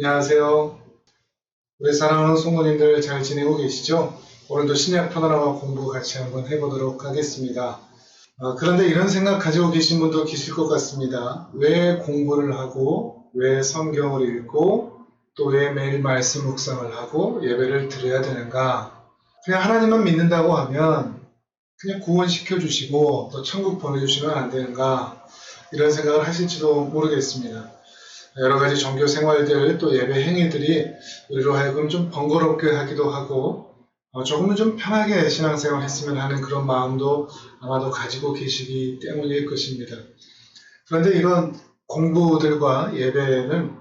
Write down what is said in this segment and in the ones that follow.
안녕하세요. 우리 사랑하는 성도님들 잘 지내고 계시죠? 오늘도 신약 파노라마 공부 같이 한번 해보도록 하겠습니다. 그런데 이런 생각 가지고 계신 분도 계실 것 같습니다. 왜 공부를 하고, 왜 성경을 읽고, 또 왜 매일 말씀 묵상을 하고 예배를 드려야 되는가? 그냥 하나님만 믿는다고 하면 그냥 구원시켜 주시고 또 천국 보내주시면 안 되는가? 이런 생각을 하실지도 모르겠습니다. 여러 가지 종교 생활들 또 예배 행위들이 우리로 하여금 좀 번거롭게 하기도 하고 조금은 좀 편하게 신앙생활 했으면 하는 그런 마음도 아마도 가지고 계시기 때문일 것입니다. 그런데 이런 공부들과 예배는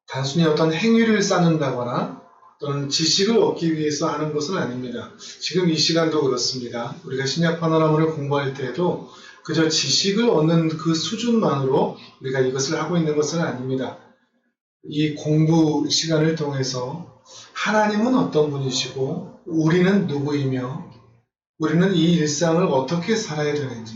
단순히 어떤 행위를 쌓는다거나 또는 지식을 얻기 위해서 하는 것은 아닙니다. 지금 이 시간도 그렇습니다. 우리가 신약 파노라마를 공부할 때에도 그저 지식을 얻는 그 수준만으로 우리가 이것을 하고 있는 것은 아닙니다. 이 공부 시간을 통해서 하나님은 어떤 분이시고 우리는 누구이며 우리는 이 일상을 어떻게 살아야 되는지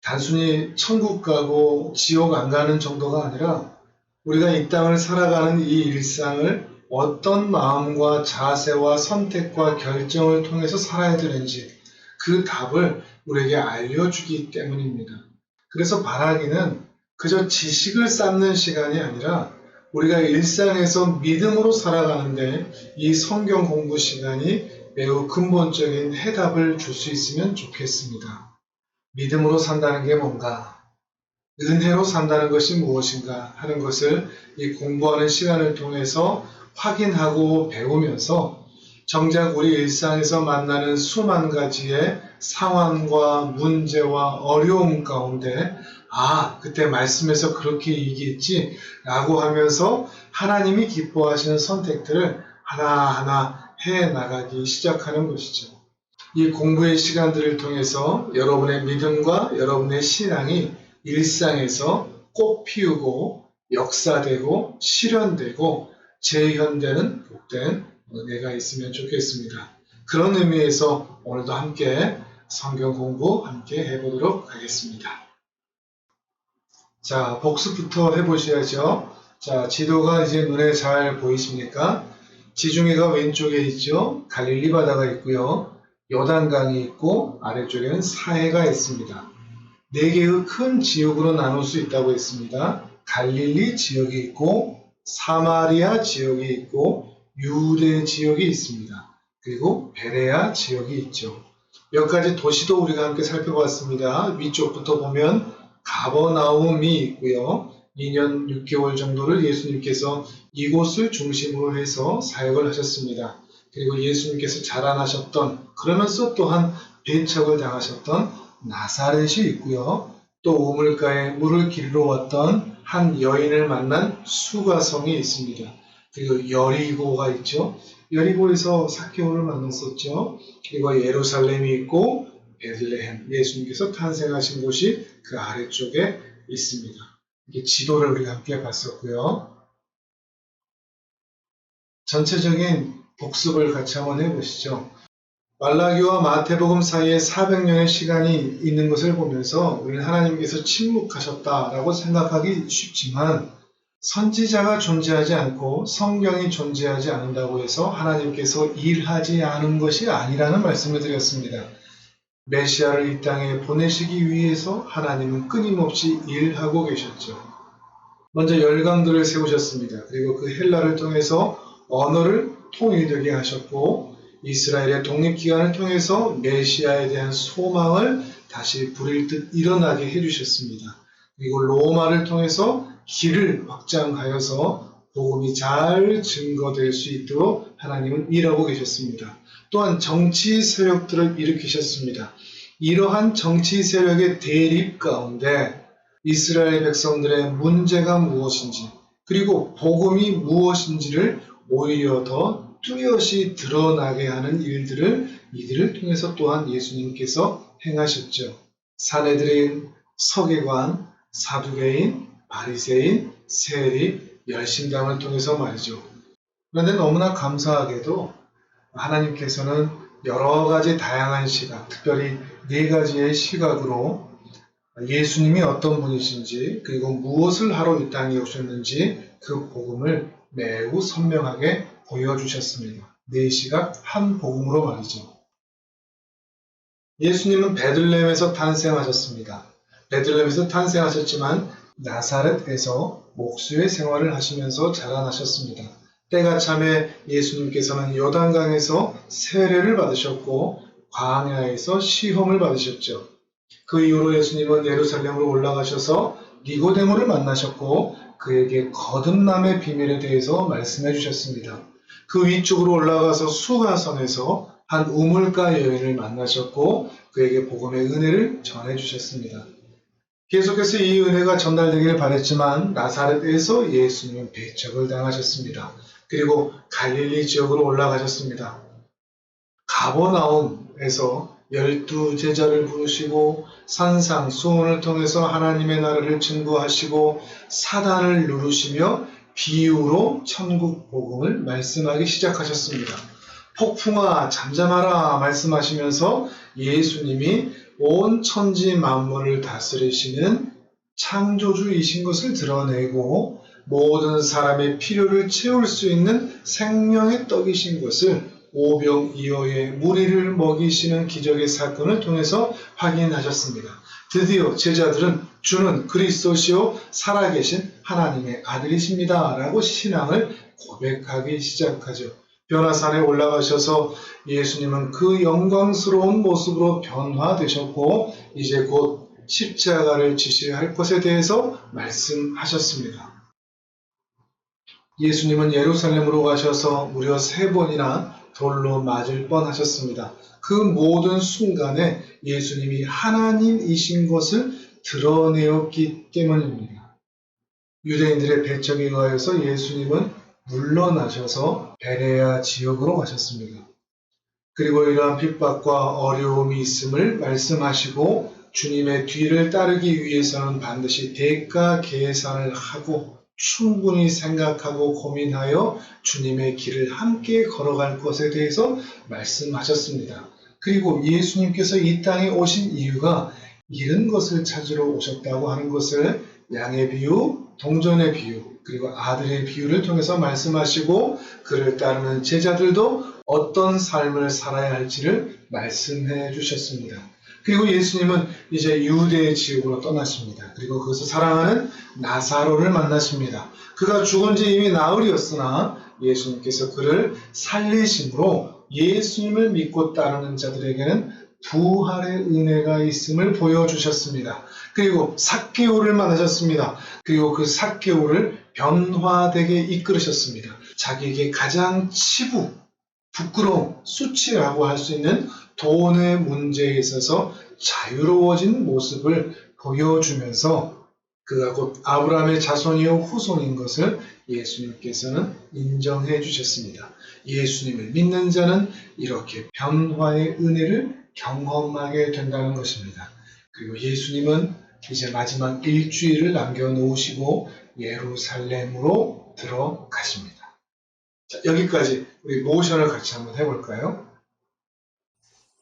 단순히 천국 가고 지옥 안 가는 정도가 아니라 우리가 이 땅을 살아가는 이 일상을 어떤 마음과 자세와 선택과 결정을 통해서 살아야 되는지 그 답을 우리에게 알려주기 때문입니다. 그래서 바라기는 그저 지식을 쌓는 시간이 아니라 우리가 일상에서 믿음으로 살아가는데 이 성경 공부 시간이 매우 근본적인 해답을 줄 수 있으면 좋겠습니다. 믿음으로 산다는 게 뭔가? 은혜로 산다는 것이 무엇인가 하는 것을 이 공부하는 시간을 통해서 확인하고 배우면서 정작 우리 일상에서 만나는 수만 가지의 상황과 문제와 어려움 가운데 그때 말씀에서 그렇게 얘기했지 라고 하면서 하나님이 기뻐하시는 선택들을 하나하나 해나가기 시작하는 것이죠. 이 공부의 시간들을 통해서 여러분의 믿음과 여러분의 신앙이 일상에서 꽃 피우고 역사되고 실현되고 재현되는 복된 은혜가 있으면 좋겠습니다. 그런 의미에서 오늘도 함께 성경 공부 함께 해보도록 하겠습니다. 자, 복습부터 해보셔야죠. 자, 지도가 이제 눈에 잘 보이십니까? 지중해가 왼쪽에 있죠. 갈릴리 바다가 있고요. 요단강이 있고 아래쪽에는 사해가 있습니다. 네 개의 큰 지역으로 나눌 수 있다고 했습니다. 갈릴리 지역이 있고 사마리아 지역이 있고 유대 지역이 있습니다. 그리고 베레아 지역이 있죠. 몇 가지 도시도 우리가 함께 살펴봤습니다. 위쪽부터 보면 가버나움이 있고요. 2년 6개월 정도를 예수님께서 이곳을 중심으로 해서 사역을 하셨습니다. 그리고 예수님께서 자라나셨던 그러면서 또한 배척을 당하셨던 나사렛이 있고요. 또 우물가에 물을 길러 왔던 한 여인을 만난 수가성이 있습니다. 그리고 여리고가 있죠. 여리고에서 삭개오를 만났었죠. 그리고 예루살렘이 있고 베들레헴, 예수님께서 탄생하신 곳이 그 아래쪽에 있습니다. 이게 지도를 우리가 함께 봤었고요. 전체적인 복습을 같이 한번 해보시죠. 말라기와 마태복음 사이에 400년의 시간이 있는 것을 보면서 우리는 하나님께서 침묵하셨다라고 생각하기 쉽지만 선지자가 존재하지 않고 성경이 존재하지 않는다고 해서 하나님께서 일하지 않은 것이 아니라는 말씀을 드렸습니다. 메시아를 이 땅에 보내시기 위해서 하나님은 끊임없이 일하고 계셨죠. 먼저 열강들을 세우셨습니다. 그리고 그 헬라를 통해서 언어를 통일되게 하셨고 이스라엘의 독립기간을 통해서 메시아에 대한 소망을 다시 불일듯 일어나게 해주셨습니다. 그리고 로마를 통해서 길을 확장하여서 복음이 잘 증거될 수 있도록 하나님은 일하고 계셨습니다. 또한 정치 세력들을 일으키셨습니다. 이러한 정치 세력의 대립 가운데 이스라엘 백성들의 문제가 무엇인지 그리고 복음이 무엇인지를 오히려 더 뚜렷이 드러나게 하는 일들을 이들을 통해서 또한 예수님께서 행하셨죠. 사내들인 서기관, 사두개인, 바리새인, 세리, 열심당을 통해서 말이죠. 그런데 너무나 감사하게도 하나님께서는 여러 가지 다양한 시각, 특별히 네 가지의 시각으로 예수님이 어떤 분이신지 그리고 무엇을 하러 이 땅에 오셨는지 그 복음을 매우 선명하게 보여주셨습니다. 네 시각 한 복음으로 말이죠. 예수님은 베들레헴에서 탄생하셨습니다. 베들레헴에서 탄생하셨지만 나사렛에서 목수의 생활을 하시면서 자라나셨습니다. 때가 참에 예수님께서는 요단강에서 세례를 받으셨고 광야에서 시험을 받으셨죠. 그 이후로 예수님은 예루살렘으로 올라가셔서 니고데모를 만나셨고 그에게 거듭남의 비밀에 대해서 말씀해 주셨습니다. 그 위쪽으로 올라가서 수가성에서 한 우물가 여인을 만나셨고 그에게 복음의 은혜를 전해 주셨습니다. 계속해서 이 은혜가 전달되기를 바랬지만 나사렛에서 예수님은 배척을 당하셨습니다. 그리고 갈릴리 지역으로 올라가셨습니다. 가버나움에서 12제자를 부르시고 산상수훈을 통해서 하나님의 나라를 증거하시고 사단을 누르시며 비유로 천국 복음을 말씀하기 시작하셨습니다. 폭풍아 잠잠하라 말씀하시면서 예수님이 온 천지 만물을 다스리시는 창조주이신 것을 드러내고 모든 사람의 필요를 채울 수 있는 생명의 떡이신 것을 오병이어의 무리를 먹이시는 기적의 사건을 통해서 확인하셨습니다. 드디어 제자들은 주는 그리스도시요 살아계신 하나님의 아들이십니다 라고 신앙을 고백하기 시작하죠. 변화산에 올라가셔서 예수님은 그 영광스러운 모습으로 변화되셨고 이제 곧 십자가를 지셔야 할 것에 대해서 말씀하셨습니다. 예수님은 예루살렘으로 가셔서 무려 3번이나 돌로 맞을 뻔하셨습니다. 그 모든 순간에 예수님이 하나님이신 것을 드러내었기 때문입니다. 유대인들의 배척에 의하여서 예수님은 물러나셔서 베레아 지역으로 가셨습니다. 그리고 이러한 핍박과 어려움이 있음을 말씀하시고 주님의 뒤를 따르기 위해서는 반드시 대가 계산을 하고 충분히 생각하고 고민하여 주님의 길을 함께 걸어갈 것에 대해서 말씀하셨습니다. 그리고 예수님께서 이 땅에 오신 이유가 잃은 것을 찾으러 오셨다고 하는 것을 양의 비유, 동전의 비유, 그리고 아들의 비유를 통해서 말씀하시고 그를 따르는 제자들도 어떤 삶을 살아야 할지를 말씀해 주셨습니다. 그리고 예수님은 이제 유대의 지역으로 떠나십니다. 그리고 거기서 사랑하는 나사로를 만나십니다. 그가 죽은 지 이미 나흘이었으나 예수님께서 그를 살리심으로 예수님을 믿고 따르는 자들에게는 부활의 은혜가 있음을 보여주셨습니다. 그리고 삭개오를 만나셨습니다. 그리고 그 삭개오를 변화되게 이끌으셨습니다. 자기에게 가장 부끄러움, 수치라고 할 수 있는 돈의 문제에 있어서 자유로워진 모습을 보여주면서 그가 곧 아브라함의 자손이요 후손인 것을 예수님께서는 인정해 주셨습니다. 예수님을 믿는 자는 이렇게 변화의 은혜를 경험하게 된다는 것입니다. 그리고 예수님은 이제 마지막 일주일을 남겨놓으시고 예루살렘으로 들어가십니다. 자, 여기까지 우리 모션을 같이 한번 해볼까요?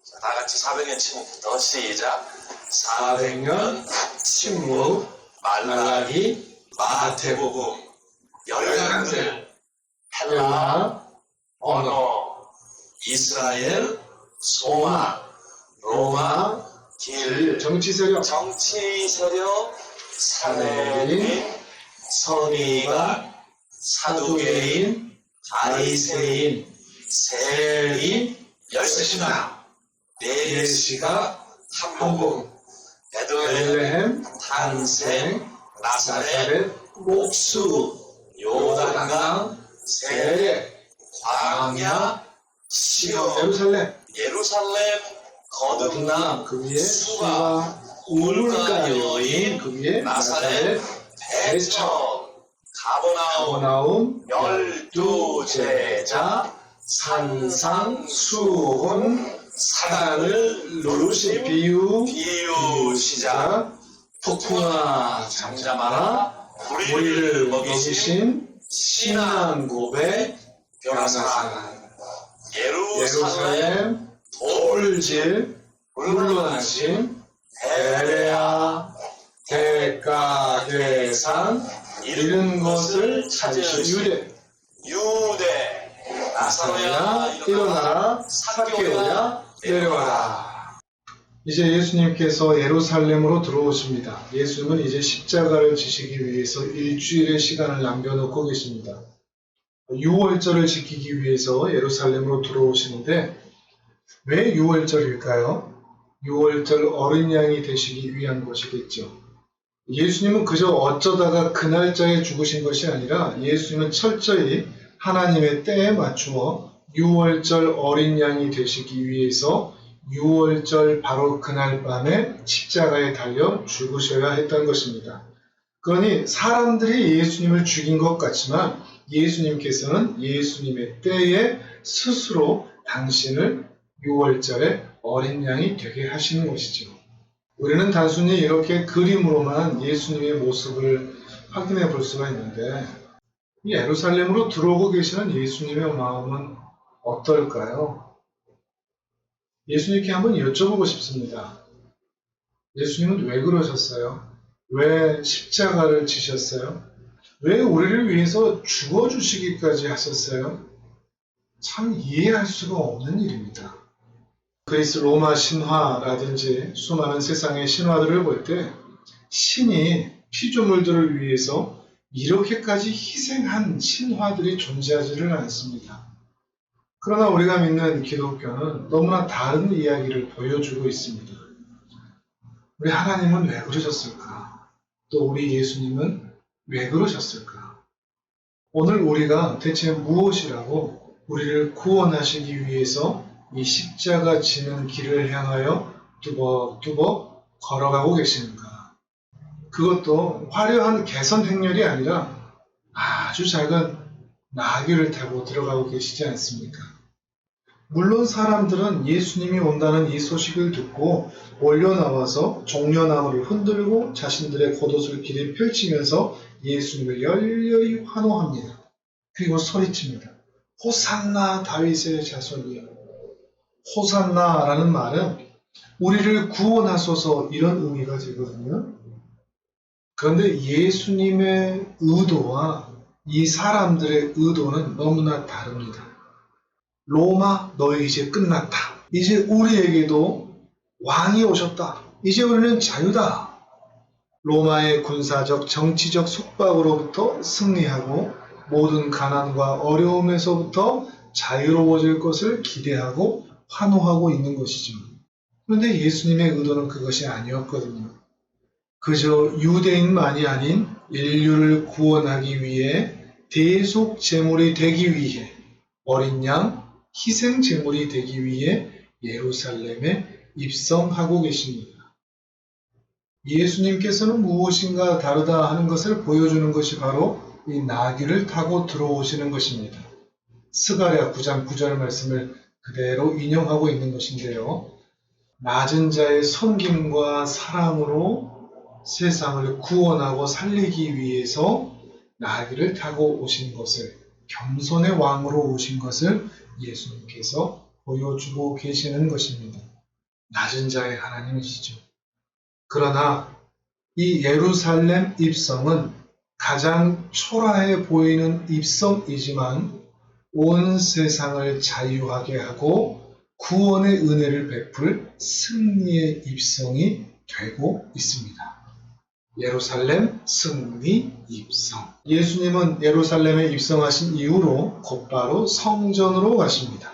자, 다 같이 400년 침묵부터 시작. 400년 침묵, 말라기, 마태복음, 열강들, 헬라, 언어, 이스라엘, 소마, 로마, 길, 정치 세력, 정치 세력, 사내인, 성의관, 사두개인, 바리새인, 세린, 열시나, 네시가 한복음, 베들레헴, 탄생, 나사렛, 목수, 요단강, 세례, 광야, 시험, 예루살렘, 거듭남, 그 위에 수가, 우물가 여인, 그 위에 나사렛, 배척, 가버나움, 12제자, 산상수훈, 사단을 누르신 비유 시작, 폭풍아 잠잠하라, 우리를 먹이신 신앙 고백, 변화산, 예루살렘, 돌질, 물러나심, 베레아, 대가 계산 잃은 것을 찾으시 유대 아사로야 일어나라 삭개오야 내려와라. 이제 예수님께서 예루살렘으로 들어오십니다. 예수님은 이제 십자가를 지시기 위해서 일주일의 시간을 남겨놓고 계십니다. 유월절을 지키기 위해서 예루살렘으로 들어오시는데 왜 유월절일까요? 유월절 어린 양이 되시기 위한 것이겠죠. 예수님은 그저 어쩌다가 그 날짜에 죽으신 것이 아니라 예수님은 철저히 하나님의 때에 맞추어 유월절 어린 양이 되시기 위해서 유월절 바로 그날 밤에 십자가에 달려 죽으셔야 했던 것입니다. 그러니 사람들이 예수님을 죽인 것 같지만 예수님께서는 예수님의 때에 스스로 당신을 유월절의 어린 양이 되게 하시는 것이죠. 우리는 단순히 이렇게 그림으로만 예수님의 모습을 확인해 볼 수가 있는데 예루살렘으로 들어오고 계시는 예수님의 마음은 어떨까요? 예수님께 한번 여쭤보고 싶습니다. 예수님은 왜 그러셨어요? 왜 십자가를 지셨어요? 왜 우리를 위해서 죽어주시기까지 하셨어요? 참 이해할 수가 없는 일입니다. 그리스 로마 신화라든지 수많은 세상의 신화들을 볼 때 신이 피조물들을 위해서 이렇게까지 희생한 신화들이 존재하지를 않습니다. 그러나 우리가 믿는 기독교는 너무나 다른 이야기를 보여주고 있습니다. 우리 하나님은 왜 그러셨을까? 또 우리 예수님은 왜 그러셨을까? 오늘 우리가 대체 무엇이라고 우리를 구원하시기 위해서 이 십자가 지는 길을 향하여 뚜벅뚜벅 걸어가고 계시는가? 그것도 화려한 개선 행렬이 아니라 아주 작은 나귀를 타고 들어가고 계시지 않습니까? 물론 사람들은 예수님이 온다는 이 소식을 듣고 몰려 나와서 종려나무를 흔들고 자신들의 겉옷을 길에 펼치면서 예수님을 열렬히 환호합니다. 그리고 소리칩니다. 호산나 다윗의 자손이여. 호산나라는 말은 우리를 구원하소서 이런 의미가 되거든요. 그런데 예수님의 의도와 이 사람들의 의도는 너무나 다릅니다. 로마 너희 이제 끝났다. 이제 우리에게도 왕이 오셨다. 이제 우리는 자유다. 로마의 군사적 정치적 속박으로부터 승리하고 모든 가난과 어려움에서부터 자유로워질 것을 기대하고 환호하고 있는 것이죠. 그런데 예수님의 의도는 그것이 아니었거든요. 그저 유대인만이 아닌 인류를 구원하기 위해 대속 제물이 되기 위해 어린 양 희생 제물이 되기 위해 예루살렘에 입성하고 계십니다. 예수님께서는 무엇인가 다르다 하는 것을 보여주는 것이 바로 이 나귀를 타고 들어오시는 것입니다. 스가랴 9장 9절 말씀을 그대로 인용하고 있는 것인데요. 낮은 자의 섬김과 사랑으로 세상을 구원하고 살리기 위해서 나귀를 타고 오신 것을, 겸손의 왕으로 오신 것을 예수님께서 보여주고 계시는 것입니다. 낮은 자의 하나님이시죠. 그러나 이 예루살렘 입성은 가장 초라해 보이는 입성이지만 온 세상을 자유하게 하고 구원의 은혜를 베풀 승리의 입성이 되고 있습니다. 예루살렘 승리 입성. 예수님은 예루살렘에 입성하신 이후로 곧바로 성전으로 가십니다.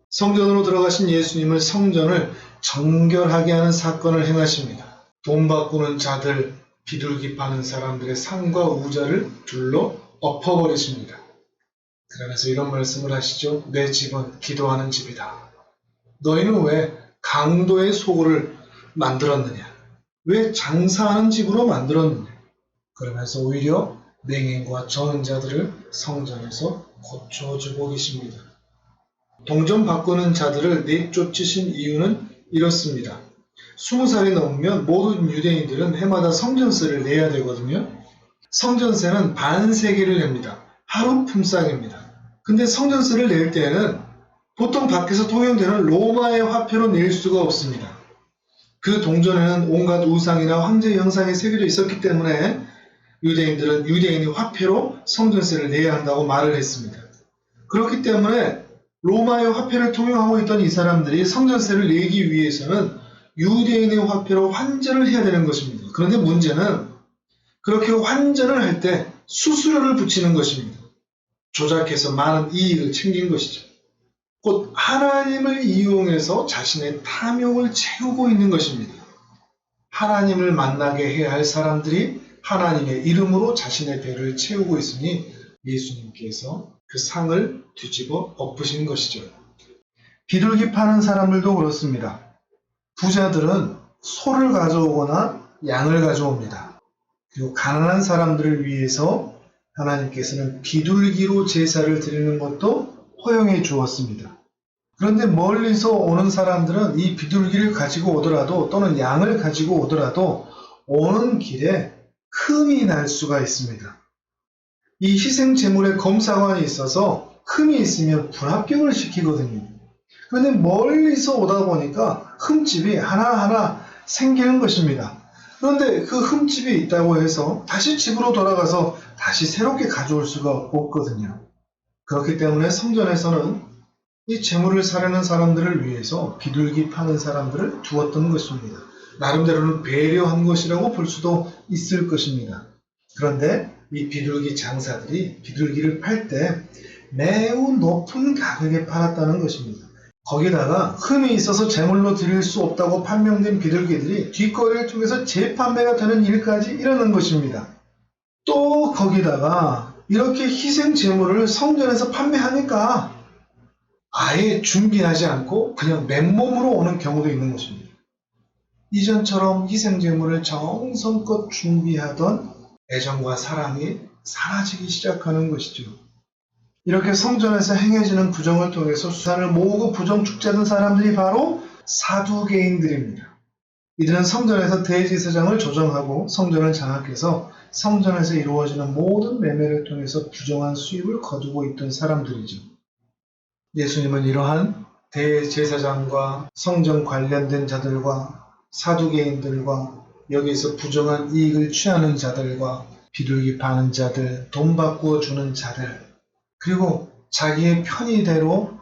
성전으로 들어가신 예수님은 성전을 정결하게 하는 사건을 행하십니다. 돈 바꾸는 자들, 비둘기 파는 사람들의 상과 우자를 둘러 엎어버리십니다. 그러면서 이런 말씀을 하시죠. 내 집은 기도하는 집이다. 너희는 왜 강도의 소굴을 만들었느냐? 왜 장사하는 집으로 만들었느냐? 그러면서 오히려 맹인과 저은 자들을 성전에서 고쳐주고 계십니다. 동전 바꾸는 자들을 내쫓으신 이유는 이렇습니다. 20살이 넘으면 모든 유대인들은 해마다 성전세를 내야 되거든요. 성전세는 반세겔을 냅니다. 하루 품삯입니다. 근데 성전세를 낼 때에는 보통 밖에서 통용되는 로마의 화폐로 낼 수가 없습니다. 그 동전에는 온갖 우상이나 황제 형상이 새겨져 있었기 때문에 유대인들은 유대인이 화폐로 성전세를 내야 한다고 말을 했습니다. 그렇기 때문에 로마의 화폐를 통용하고 있던 이 사람들이 성전세를 내기 위해서는 유대인의 화폐로 환전을 해야 되는 것입니다. 그런데 문제는 그렇게 환전을 할 때 수수료를 붙이는 것입니다. 조작해서 많은 이익을 챙긴 것이죠. 곧 하나님을 이용해서 자신의 탐욕을 채우고 있는 것입니다. 하나님을 만나게 해야 할 사람들이 하나님의 이름으로 자신의 배를 채우고 있으니 예수님께서 그 상을 뒤집어 엎으신 것이죠. 비둘기 파는 사람들도 그렇습니다. 부자들은 소를 가져오거나 양을 가져옵니다. 그리고 가난한 사람들을 위해서 하나님께서는 비둘기로 제사를 드리는 것도 허용해 주었습니다. 그런데 멀리서 오는 사람들은 이 비둘기를 가지고 오더라도 또는 양을 가지고 오더라도 오는 길에 흠이 날 수가 있습니다. 이 희생 제물에 검사관이 있어서 흠이 있으면 불합격을 시키거든요. 그런데 멀리서 오다 보니까 흠집이 하나하나 생기는 것입니다. 그런데 그 흠집이 있다고 해서 다시 집으로 돌아가서 다시 새롭게 가져올 수가 없거든요. 그렇기 때문에 성전에서는 이 재물을 사려는 사람들을 위해서 비둘기 파는 사람들을 두었던 것입니다. 나름대로는 배려한 것이라고 볼 수도 있을 것입니다. 그런데 이 비둘기 장사들이 비둘기를 팔 때 매우 높은 가격에 팔았다는 것입니다. 거기다가 흠이 있어서 제물로 드릴 수 없다고 판명된 비둘기들이 뒷거래를 통해서 재판매가 되는 일까지 일어난 것입니다. 또 거기다가 이렇게 희생 제물을 성전에서 판매하니까 아예 준비하지 않고 그냥 맨몸으로 오는 경우도 있는 것입니다. 이전처럼 희생 제물을 정성껏 준비하던 애정과 사랑이 사라지기 시작하는 것이죠. 이렇게 성전에서 행해지는 부정을 통해서 수산을 모으고 부정 축제하던 사람들이 바로 사두개인들입니다. 이들은 성전에서 대제사장을 조정하고 성전을 장악해서 성전에서 이루어지는 모든 매매를 통해서 부정한 수입을 거두고 있던 사람들이죠. 예수님은 이러한 대제사장과 성전 관련된 자들과 사두개인들과 여기서 부정한 이익을 취하는 자들과 비둘기 파는 자들, 돈 바꾸어 주는 자들, 그리고 자기의 편의대로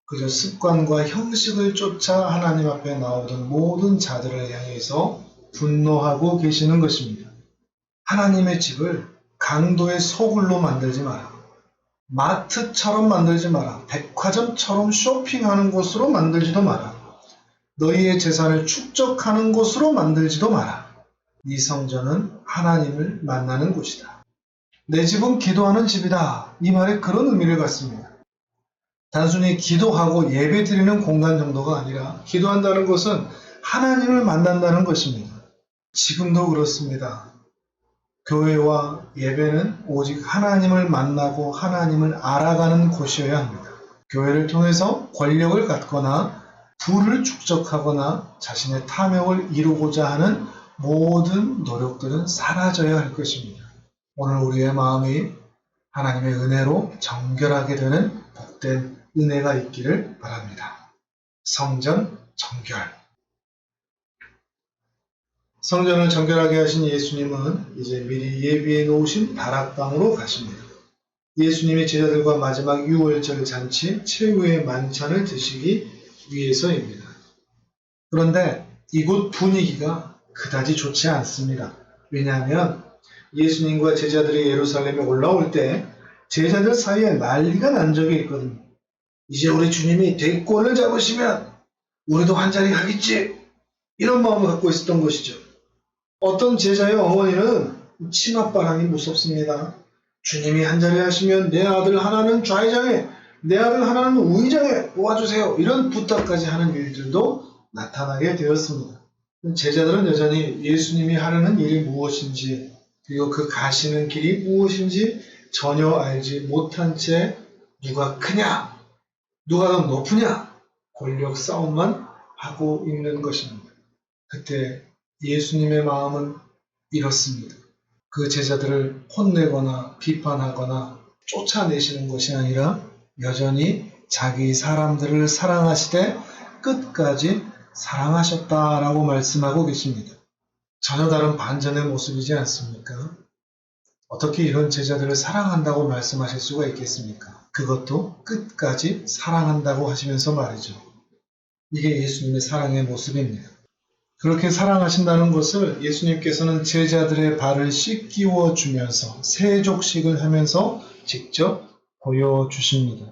그저 습관과 형식을 쫓아 하나님 앞에 나오던 모든 자들을 향해서 분노하고 계시는 것입니다. 하나님의 집을 강도의 소굴로 만들지 마라. 마트처럼 만들지 마라. 백화점처럼 쇼핑하는 곳으로 만들지도 마라. 너희의 재산을 축적하는 곳으로 만들지도 마라. 이 성전은 하나님을 만나는 곳이다. 내 집은 기도하는 집이다. 이 말에 그런 의미를 갖습니다. 단순히 기도하고 예배 드리는 공간 정도가 아니라 기도한다는 것은 하나님을 만난다는 것입니다. 지금도 그렇습니다. 교회와 예배는 오직 하나님을 만나고 하나님을 알아가는 곳이어야 합니다. 교회를 통해서 권력을 갖거나 부를 축적하거나 자신의 탐욕을 이루고자 하는 모든 노력들은 사라져야 할 것입니다. 오늘 우리의 마음이 하나님의 은혜로 정결하게 되는 복된 은혜가 있기를 바랍니다. 성전 정결. 성전을 정결하게 하신 예수님은 이제 미리 예비해 놓으신 다락방으로 가십니다. 예수님의 제자들과 마지막 유월절 잔치 최후의 만찬을 드시기 위해서입니다. 그런데 이곳 분위기가 그다지 좋지 않습니다. 왜냐하면 예수님과 제자들이 예루살렘에 올라올 때 제자들 사이에 난리가 난 적이 있거든요. 이제 우리 주님이 대권을 잡으시면 우리도 한자리 하겠지, 이런 마음을 갖고 있었던 것이죠. 어떤 제자의 어머니는 치맛바람이 무섭습니다. 주님이 한자리 하시면 내 아들 하나는 좌회장에, 내 아들 하나는 우회장에 놓아주세요, 이런 부탁까지 하는 일들도 나타나게 되었습니다. 제자들은 여전히 예수님이 하려는 일이 무엇인지, 그리고 그 가시는 길이 무엇인지 전혀 알지 못한 채 누가 크냐, 누가 더 높으냐, 권력 싸움만 하고 있는 것입니다. 그때 예수님의 마음은 이렇습니다. 그 제자들을 혼내거나 비판하거나 쫓아내시는 것이 아니라 여전히 자기 사람들을 사랑하시되 끝까지 사랑하셨다라고 말씀하고 계십니다. 전혀 다른 반전의 모습이지 않습니까? 어떻게 이런 제자들을 사랑한다고 말씀하실 수가 있겠습니까? 그것도 끝까지 사랑한다고 하시면서 말이죠. 이게 예수님의 사랑의 모습입니다. 그렇게 사랑하신다는 것을 예수님께서는 제자들의 발을 씻기워 주면서 세족식을 하면서 직접 보여주십니다.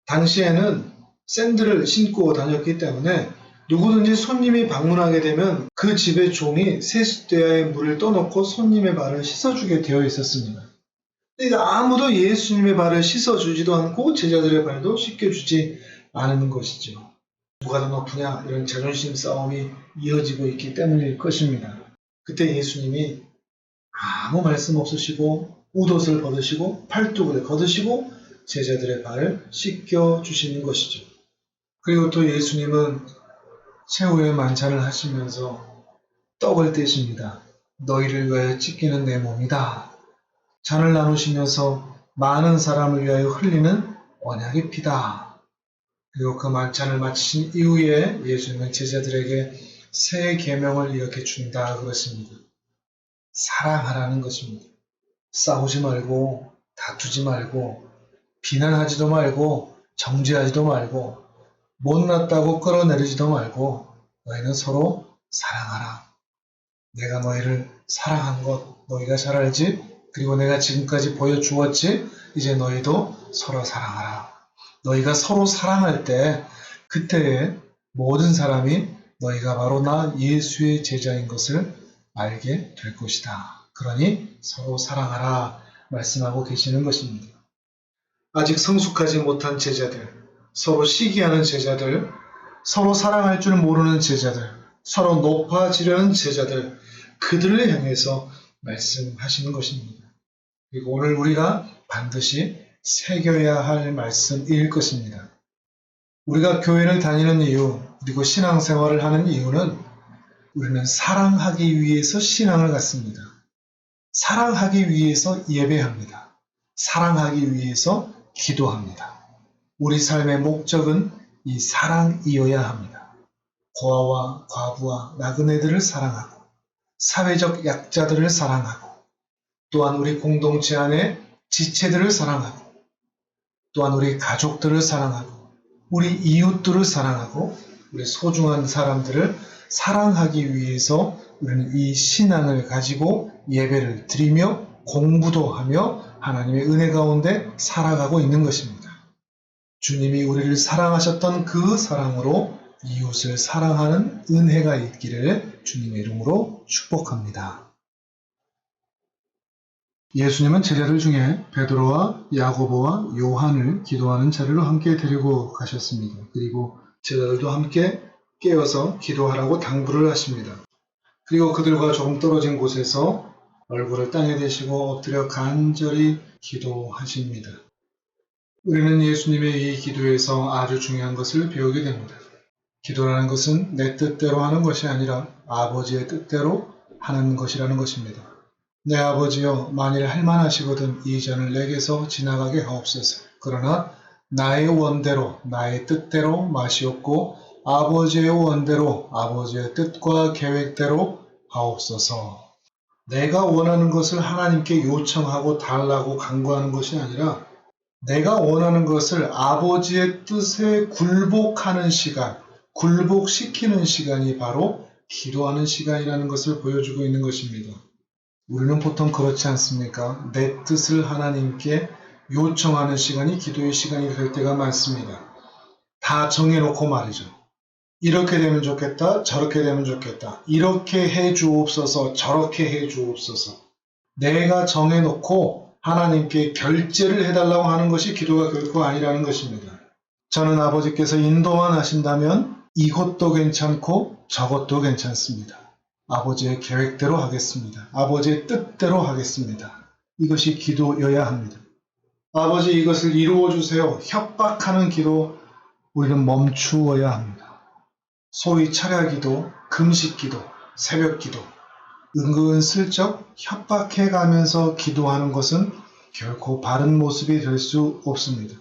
당시에는 샌들을 신고 다녔기 때문에 누구든지 손님이 방문하게 되면 그 집의 종이 세숫대야에 물을 떠놓고 손님의 발을 씻어주게 되어 있었습니다. 그러니까 아무도 예수님의 발을 씻어주지도 않고 제자들의 발도 씻겨주지 않은 것이죠. 누가 더 높으냐 이런 자존심 싸움이 이어지고 있기 때문일 것입니다. 그때 예수님이 아무 말씀 없으시고 웃옷을 벗으시고 팔뚝을 걷으시고 제자들의 발을 씻겨주시는 것이죠. 그리고 또 예수님은 최후의 만찬을 하시면서 떡을 떼십니다. 너희를 위하여 찢기는 내 몸이다. 잔을 나누시면서 많은 사람을 위하여 흘리는 언약의 피다. 그리고 그 만찬을 마치신 이후에 예수님은 제자들에게 새 계명을 이렇게 준다 그렇습니다. 사랑하라는 것입니다. 싸우지 말고 다투지 말고 비난하지도 말고 정죄하지도 말고 못났다고 끌어내리지도 말고 너희는 서로 사랑하라. 내가 너희를 사랑한 것 너희가 잘 알지? 그리고 내가 지금까지 보여주었지? 이제 너희도 서로 사랑하라. 너희가 서로 사랑할 때 그때에 모든 사람이 너희가 바로 나 예수의 제자인 것을 알게 될 것이다. 그러니 서로 사랑하라 말씀하고 계시는 것입니다. 아직 성숙하지 못한 제자들, 서로 시기하는 제자들, 서로 사랑할 줄 모르는 제자들, 서로 높아지려는 제자들, 그들을 향해서 말씀하시는 것입니다. 그리고 오늘 우리가 반드시 새겨야 할 말씀일 것입니다. 우리가 교회를 다니는 이유, 그리고 신앙생활을 하는 이유는 우리는 사랑하기 위해서 신앙을 갖습니다. 사랑하기 위해서 예배합니다. 사랑하기 위해서 기도합니다. 우리 삶의 목적은 이 사랑이어야 합니다. 고아와 과부와 나그네들을 사랑하고 사회적 약자들을 사랑하고 또한 우리 공동체 안에 지체들을 사랑하고 또한 우리 가족들을 사랑하고 우리 이웃들을 사랑하고 우리 소중한 사람들을 사랑하기 위해서 우리는 이 신앙을 가지고 예배를 드리며 공부도 하며 하나님의 은혜 가운데 살아가고 있는 것입니다. 주님이 우리를 사랑하셨던 그 사랑으로 이웃을 사랑하는 은혜가 있기를 주님의 이름으로 축복합니다. 예수님은 제자들 중에 베드로와 야고보와 요한을 기도하는 자리로 함께 데리고 가셨습니다. 그리고 제자들도 함께 깨어서 기도하라고 당부를 하십니다. 그리고 그들과 조금 떨어진 곳에서 얼굴을 땅에 대시고 엎드려 간절히 기도하십니다. 우리는 예수님의 이 기도에서 아주 중요한 것을 배우게 됩니다. 기도라는 것은 내 뜻대로 하는 것이 아니라 아버지의 뜻대로 하는 것이라는 것입니다. 내 아버지여, 만일 할만하시거든 이 잔을 내게서 지나가게 하옵소서. 그러나 나의 원대로 나의 뜻대로 마시옵고 아버지의 원대로 아버지의 뜻과 계획대로 하옵소서. 내가 원하는 것을 하나님께 요청하고 달라고 간구하는 것이 아니라 내가 원하는 것을 아버지의 뜻에 굴복하는 시간, 굴복시키는 시간이 바로 기도하는 시간이라는 것을 보여주고 있는 것입니다. 우리는 보통 그렇지 않습니까? 내 뜻을 하나님께 요청하는 시간이 기도의 시간이 될 때가 많습니다. 다 정해놓고 말이죠. 이렇게 되면 좋겠다, 저렇게 되면 좋겠다. 이렇게 해 주옵소서, 저렇게 해 주옵소서. 내가 정해놓고 하나님께 결제를 해달라고 하는 것이 기도가 결코 아니라는 것입니다. 저는 아버지께서 인도만 하신다면 이것도 괜찮고 저것도 괜찮습니다. 아버지의 계획대로 하겠습니다. 아버지의 뜻대로 하겠습니다. 이것이 기도여야 합니다. 아버지 이것을 이루어 주세요. 협박하는 기도 우리는 멈추어야 합니다. 소위 철야기도, 금식기도, 새벽기도, 은근슬쩍 협박해가면서 기도하는 것은 결코 바른 모습이 될 수 없습니다.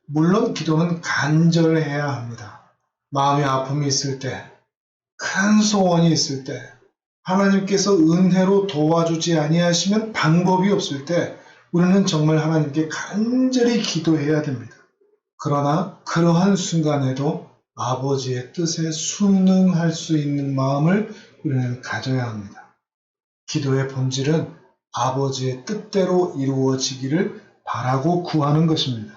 물론 기도는 간절해야 합니다. 마음의 아픔이 있을 때, 큰 소원이 있을 때, 하나님께서 은혜로 도와주지 아니하시면 방법이 없을 때 우리는 정말 하나님께 간절히 기도해야 됩니다. 그러나 그러한 순간에도 아버지의 뜻에 순응할 수 있는 마음을 우리는 가져야 합니다. 기도의 본질은 아버지의 뜻대로 이루어지기를 바라고 구하는 것입니다.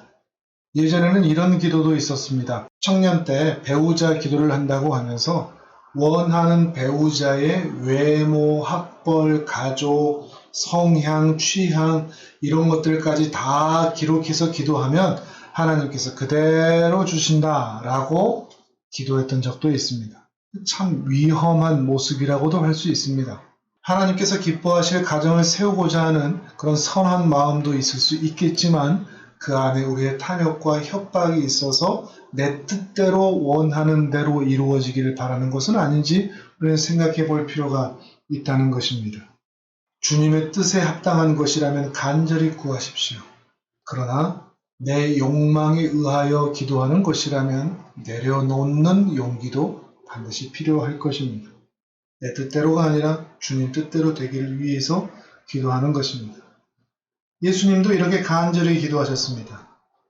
예전에는 이런 기도도 있었습니다. 청년 때 배우자 기도를 한다고 하면서 원하는 배우자의 외모, 학벌, 가족, 성향, 취향 이런 것들까지 다 기록해서 기도하면 하나님께서 그대로 주신다라고 기도했던 적도 있습니다. 참 위험한 모습이라고도 할 수 있습니다. 하나님께서 기뻐하실 가정을 세우고자 하는 그런 선한 마음도 있을 수 있겠지만 그 안에 우리의 탐욕과 협박이 있어서 내 뜻대로 원하는 대로 이루어지기를 바라는 것은 아닌지 우리는 생각해 볼 필요가 있다는 것입니다. 주님의 뜻에 합당한 것이라면 간절히 구하십시오. 그러나 내 욕망에 의하여 기도하는 것이라면 내려놓는 용기도 반드시 필요할 것입니다. 내 뜻대로가 아니라 주님 뜻대로 되기를 위해서 기도하는 것입니다. 예수님도 이렇게 간절히 기도하셨습니다.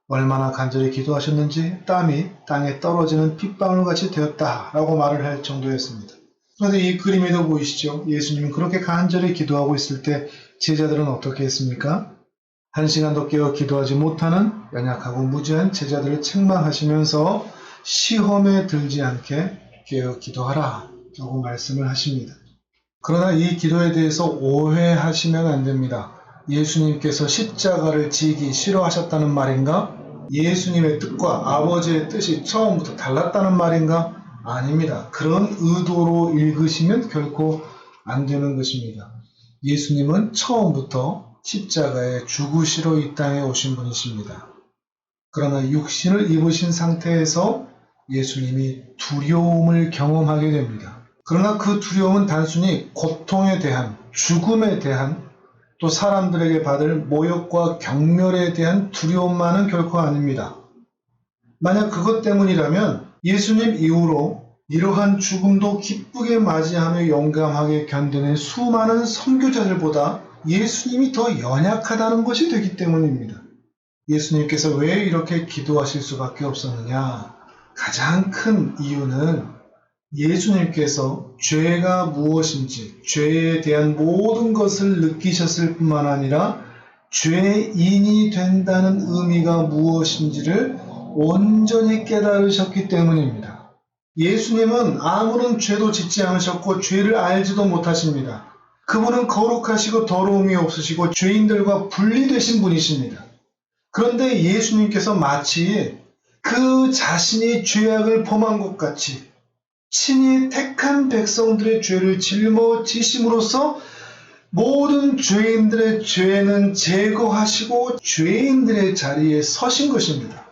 얼마나 간절히 기도하셨는지 땀이 땅에 떨어지는 핏방울같이 되었다라고 말을 할 정도였습니다. 그런데 이 그림에도 보이시죠? 예수님은 그렇게 간절히 기도하고 있을 때 제자들은 어떻게 했습니까? 한 시간도 깨어 기도하지 못하는 연약하고 무지한 제자들을 책망하시면서 시험에 들지 않게 깨어 기도하라 라고 말씀을 하십니다. 그러나 이 기도에 대해서 오해하시면 안 됩니다. 예수님께서 십자가를 지기 싫어하셨다는 말인가? 예수님의 뜻과 아버지의 뜻이 처음부터 달랐다는 말인가? 아닙니다. 그런 의도로 읽으시면 결코 안 되는 것입니다. 예수님은 처음부터 십자가에 죽으시러 이 땅에 오신 분이십니다. 그러나 육신을 입으신 상태에서 예수님이 두려움을 경험하게 됩니다. 그러나 그 두려움은 단순히 고통에 대한, 죽음에 대한, 또 사람들에게 받을 모욕과 경멸에 대한 두려움만은 결코 아닙니다. 만약 그것 때문이라면 예수님 이후로 이러한 죽음도 기쁘게 맞이하며 용감하게 견디는 수많은 선교자들보다 예수님이 더 연약하다는 것이 되기 때문입니다. 예수님께서 왜 이렇게 기도하실 수밖에 없었느냐? 가장 큰 이유는 예수님께서 죄가 무엇인지, 죄에 대한 모든 것을 느끼셨을 뿐만 아니라 죄인이 된다는 의미가 무엇인지를 온전히 깨달으셨기 때문입니다. 예수님은 아무런 죄도 짓지 않으셨고 죄를 알지도 못하십니다. 그분은 거룩하시고 더러움이 없으시고 죄인들과 분리되신 분이십니다. 그런데 예수님께서 마치 그 자신이 죄악을 범한 것 같이 친히 택한 백성들의 죄를 짊어지심으로써 모든 죄인들의 죄는 제거하시고 죄인들의 자리에 서신 것입니다.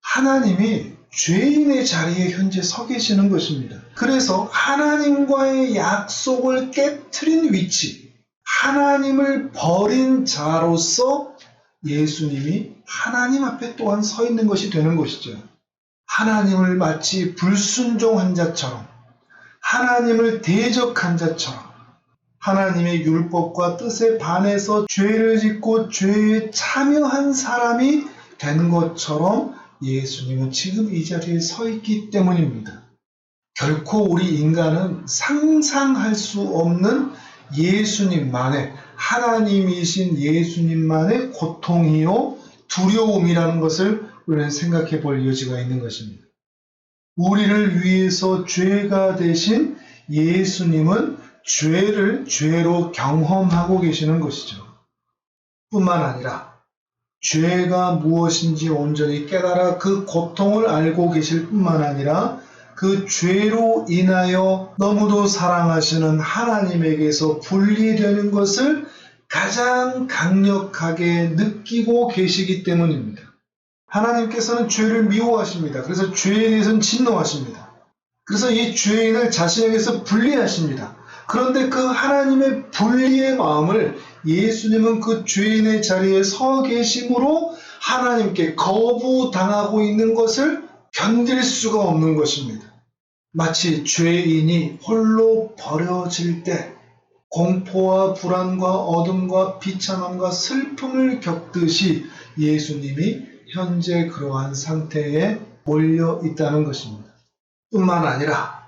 하나님이 죄인의 자리에 현재 서 계시는 것입니다. 그래서 하나님과의 약속을 깨트린 위치, 하나님을 버린 자로서 예수님이 하나님 앞에 또한 서 있는 것이 되는 것이죠. 하나님을 마치 불순종한 자처럼, 하나님을 대적한 자처럼, 하나님의 율법과 뜻에 반해서 죄를 짓고 죄에 참여한 사람이 된 것처럼 예수님은 지금 이 자리에 서 있기 때문입니다. 결코 우리 인간은 상상할 수 없는 예수님만의, 하나님이신 예수님만의 고통이요 두려움이라는 것을 우리는 생각해 볼 여지가 있는 것입니다. 우리를 위해서 죄가 되신 예수님은 죄를 죄로 경험하고 계시는 것이죠. 뿐만 아니라 죄가 무엇인지 온전히 깨달아 그 고통을 알고 계실 뿐만 아니라 그 죄로 인하여 너무도 사랑하시는 하나님에게서 분리되는 것을 가장 강력하게 느끼고 계시기 때문입니다. 하나님께서는 죄를 미워하십니다. 그래서 죄에 대해서는 진노하십니다. 그래서 이 죄인을 자신에게서 분리하십니다. 그런데 그 하나님의 분리의 마음을 예수님은 그 죄인의 자리에 서 계심으로 하나님께 거부당하고 있는 것을 견딜 수가 없는 것입니다. 마치 죄인이 홀로 버려질 때 공포와 불안과 어둠과 비참함과 슬픔을 겪듯이 예수님이 현재 그러한 상태에 몰려 있다는 것입니다. 뿐만 아니라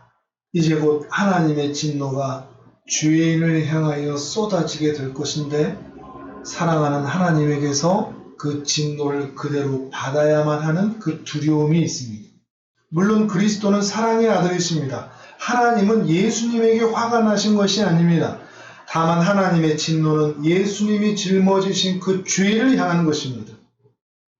이제 곧 하나님의 진노가 죄인을 향하여 쏟아지게 될 것인데 사랑하는 하나님에게서 그 진노를 그대로 받아야만 하는 그 두려움이 있습니다. 물론 그리스도는 사랑의 아들이십니다. 하나님은 예수님에게 화가 나신 것이 아닙니다. 다만 하나님의 진노는 예수님이 짊어지신 그 죄를 향한 것입니다.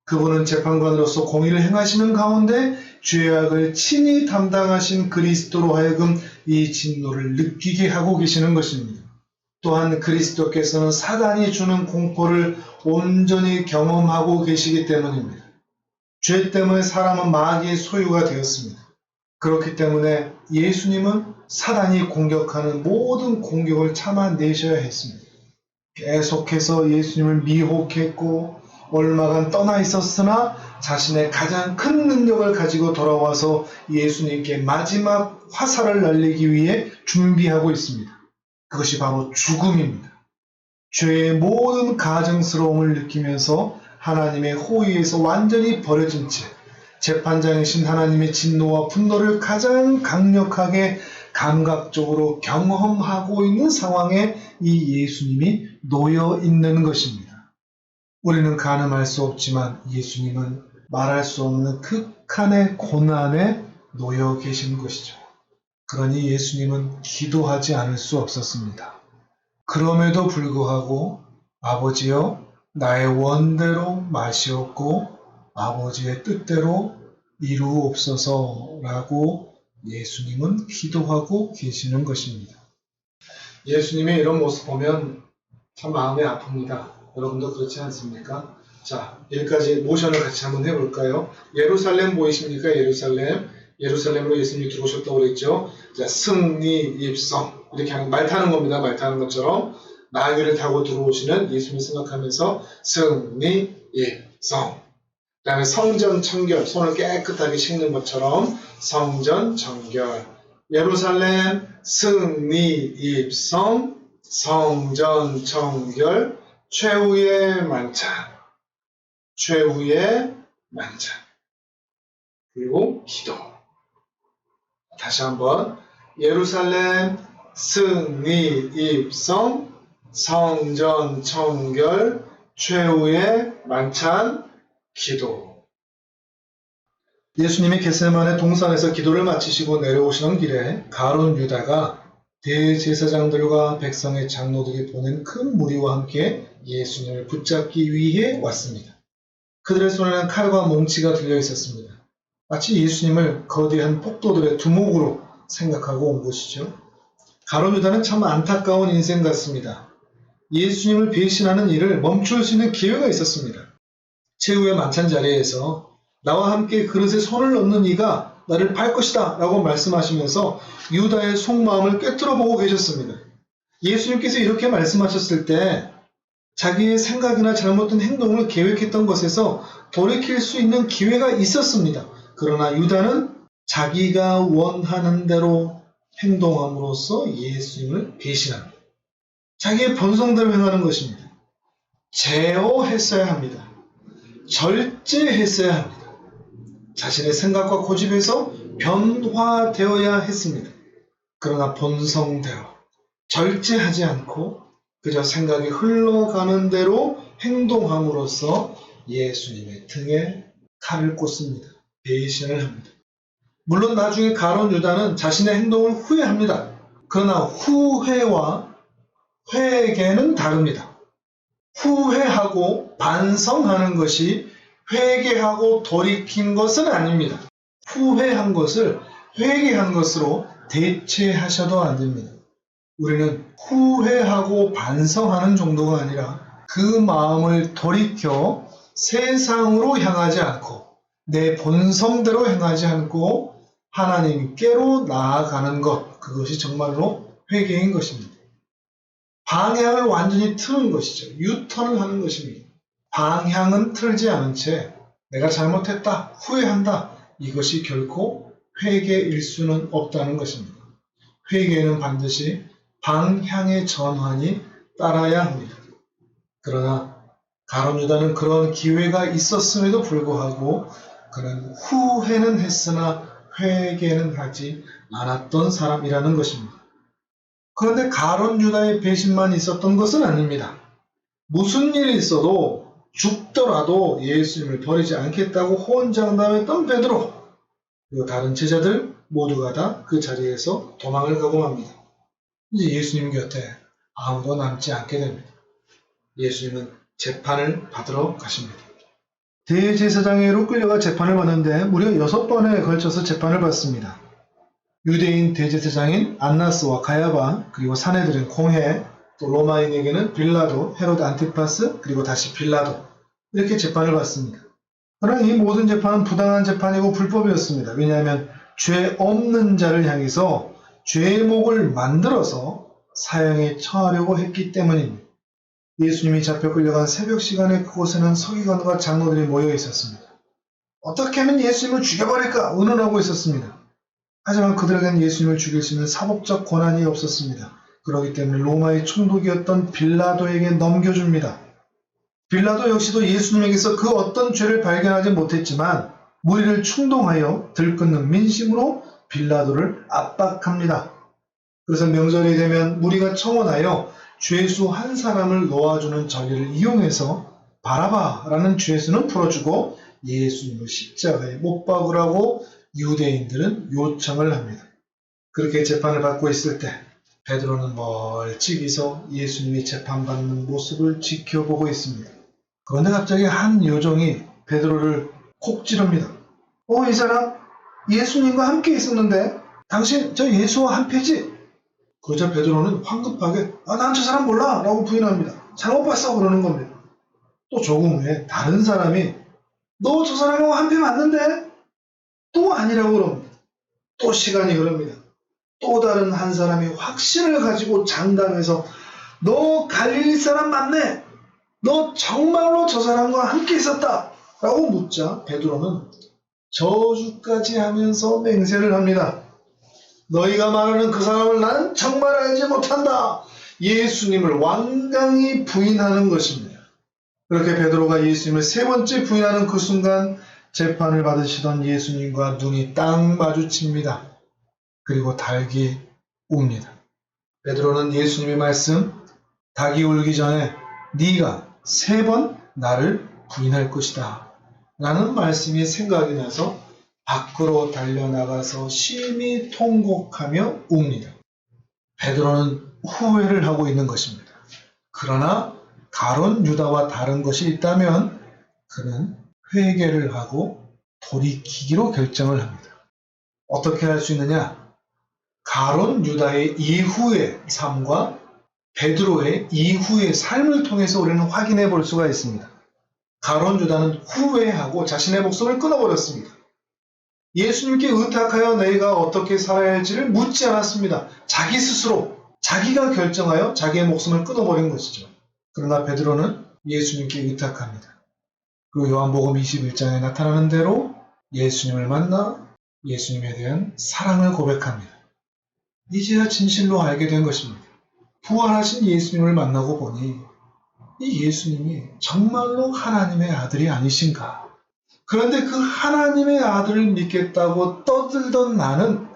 그분은 재판관으로서 공의를 행하시는 가운데 죄악을 친히 담당하신 그리스도로 하여금 이 진노를 느끼게 하고 계시는 것입니다. 또한 그리스도께서는 사단이 주는 공포를 온전히 경험하고 계시기 때문입니다. 죄 때문에 사람은 마귀의 소유가 되었습니다. 그렇기 때문에 예수님은 사단이 공격하는 모든 공격을 참아내셔야 했습니다. 계속해서 예수님을 미혹했고 얼마간 떠나 있었으나 자신의 가장 큰 능력을 가지고 돌아와서 예수님께 마지막 화살을 날리기 위해 준비하고 있습니다. 그것이 바로 죽음입니다. 죄의 모든 가증스러움을 느끼면서 하나님의 호의에서 완전히 버려진 채 재판장이신 하나님의 진노와 분노를 가장 강력하게 감각적으로 경험하고 있는 상황에 이 예수님이 놓여 있는 것입니다. 우리는 가늠할 수 없지만 예수님은 말할 수 없는 극한의 고난에 놓여 계신 것이죠. 그러니 예수님은 기도하지 않을 수 없었습니다. 그럼에도 불구하고 아버지여 나의 원대로 마시옵고 아버지의 뜻대로 이루옵소서라고 예수님은 기도하고 계시는 것입니다. 예수님의 이런 모습 보면 참 마음이 아픕니다. 여러분도 그렇지 않습니까? 자, 여기까지 모션을 같이 한번 해볼까요? 예루살렘 보이십니까? 예루살렘으로 예수님이 들어오셨다고 그랬죠. 자, 승리, 입성 이렇게 하는 말 타는 겁니다. 말 타는 것처럼 나귀를 타고 들어오시는 예수님을 생각하면서 승리, 입성. 그 다음에 성전 청결, 손을 깨끗하게 씻는 것처럼 성전 청결. 예루살렘 승리, 입성, 성전 청결, 최후의 만찬. 최후의 만찬. 그리고 기도. 다시 한번 예루살렘 승리, 입성, 성전 청결, 최후의 만찬, 기도. 예수님이 겟세마네 동산에서 기도를 마치시고 내려오시는 길에 가룟 유다가 대제사장들과 백성의 장로들이 보낸 큰 무리와 함께 예수님을 붙잡기 위해 왔습니다. 그들의 손에는 칼과 몽치가 들려 있었습니다. 마치 예수님을 거대한 폭도들의 두목으로 생각하고 온 것이죠. 가룟 유다는 참 안타까운 인생 같습니다. 예수님을 배신하는 일을 멈출 수 있는 기회가 있었습니다. 최후의 만찬 자리에서 나와 함께 그릇에 손을 넣는 이가 나를 팔 것이다 라고 말씀하시면서 유다의 속마음을 꿰뚫어 보고 계셨습니다. 예수님께서 이렇게 말씀하셨을 때 자기의 생각이나 잘못된 행동을 계획했던 것에서 돌이킬 수 있는 기회가 있었습니다. 그러나 유다는 자기가 원하는 대로 행동함으로써 예수님을 배신합니다. 자기의 본성대로 행하는 것입니다. 제어했어야 합니다. 절제했어야 합니다. 자신의 생각과 고집에서 변화되어야 했습니다. 그러나 본성대로 절제하지 않고 그저 생각이 흘러가는 대로 행동함으로써 예수님의 등에 칼을 꽂습니다. 배신을 합니다. 물론 나중에 가룟 유다는 자신의 행동을 후회합니다. 그러나 후회와 회개는 다릅니다. 후회하고 반성하는 것이 회개하고 돌이킨 것은 아닙니다. 후회한 것을 회개한 것으로 대체하셔도 안 됩니다. 우리는 후회하고 반성하는 정도가 아니라 그 마음을 돌이켜 세상으로 향하지 않고 내 본성대로 행하지 않고 하나님께로 나아가는 것, 그것이 정말로 회개인 것입니다. 방향을 완전히 트는 것이죠. 유턴을 하는 것입니다. 방향은 틀지 않은 채 내가 잘못했다, 후회한다, 이것이 결코 회개일 수는 없다는 것입니다. 회개에는 반드시 방향의 전환이 따라야 합니다. 그러나 가룟 유다는 그런 기회가 있었음에도 불구하고 그는 후회는 했으나 회개는 하지 않았던 사람이라는 것입니다. 그런데 가룟 유다의 배신만 있었던 것은 아닙니다. 무슨 일이 있어도 죽더라도 예수님을 버리지 않겠다고 호언장담했던 베드로, 그리고 다른 제자들 모두가 다 그 자리에서 도망을 가고 맙니다. 이제 예수님 곁에 아무도 남지 않게 됩니다. 예수님은 재판을 받으러 가십니다. 대제사장회로 끌려가 재판을 받는데 무려 6번에 걸쳐서 재판을 받습니다. 유대인 대제사장인 안나스와 가야바, 그리고 사내들은 공회, 또 로마인에게는 빌라도, 헤로드 안티파스, 그리고 다시 빌라도, 이렇게 재판을 받습니다. 그러나 이 모든 재판은 부당한 재판이고 불법이었습니다. 왜냐하면 죄 없는 자를 향해서 죄목을 만들어서 사형에 처하려고 했기 때문입니다. 예수님이 잡혀 끌려간 새벽 시간에 그곳에는 서기관과 장로들이 모여 있었습니다. 어떻게 하면 예수님을 죽여버릴까 의논하고 있었습니다. 하지만 그들에게는 예수님을 죽일 수 있는 사법적 권한이 없었습니다. 그렇기 때문에 로마의 총독이었던 빌라도에게 넘겨줍니다. 빌라도 역시도 예수님에게서 그 어떤 죄를 발견하지 못했지만 무리를 충동하여 들끓는 민심으로 빌라도를 압박합니다. 그래서 명절이 되면 무리가 청원하여 죄수 한 사람을 놓아주는 전례를 이용해서 바라바라는 죄수는 풀어주고 예수님을 십자가에 못 박으라고 유대인들은 요청을 합니다. 그렇게 재판을 받고 있을 때 베드로는 멀찍이서 예수님이 재판받는 모습을 지켜보고 있습니다. 그런데 갑자기 한 요정이 베드로를 콕 찌릅니다. 이 사람 예수님과 함께 있었는데 당신 저 예수와 한패지? 그러자 베드로는 황급하게 난 저 사람 몰라 라고 부인합니다. 잘못 봤어 그러는 겁니다. 또 조금 후에 다른 사람이 너 저 사람하고 한패 맞는데? 또 아니라고 그럽니다. 또 시간이 흐릅니다. 또 다른 한 사람이 확신을 가지고 장담해서 너 갈릴리 사람 맞네? 너 정말로 저 사람과 함께 있었다 라고 묻자 베드로는 저주까지 하면서 맹세를 합니다. 너희가 말하는 그 사람을 나는 정말 알지 못한다. 예수님을 완강히 부인하는 것입니다. 그렇게 베드로가 예수님을 3번째 부인하는 그 순간 재판을 받으시던 예수님과 눈이 딱 마주칩니다. 그리고 닭이 웁니다. 베드로는 예수님의 말씀, 닭이 울기 전에 네가 3번 나를 부인할 것이다 라는 말씀이 생각이 나서 밖으로 달려나가서 심히 통곡하며 웁니다. 베드로는 후회를 하고 있는 것입니다. 그러나 가룟 유다와 다른 것이 있다면 그는 회개를 하고 돌이키기로 결정을 합니다. 어떻게 할 수 있느냐? 가룟 유다의 이후의 삶과 베드로의 이후의 삶을 통해서 우리는 확인해 볼 수가 있습니다. 가룟 유다는 후회하고 자신의 목숨을 끊어버렸습니다. 예수님께 의탁하여 내가 어떻게 살아야 할지를 묻지 않았습니다. 자기 스스로 자기가 결정하여 자기의 목숨을 끊어버린 것이죠. 그러나 베드로는 예수님께 의탁합니다. 그리고 요한복음 21장에 나타나는 대로 예수님을 만나 예수님에 대한 사랑을 고백합니다. 이제야 진실로 알게 된 것입니다. 부활하신 예수님을 만나고 보니 이 예수님이 정말로 하나님의 아들이 아니신가? 그런데 그 하나님의 아들을 믿겠다고 떠들던 나는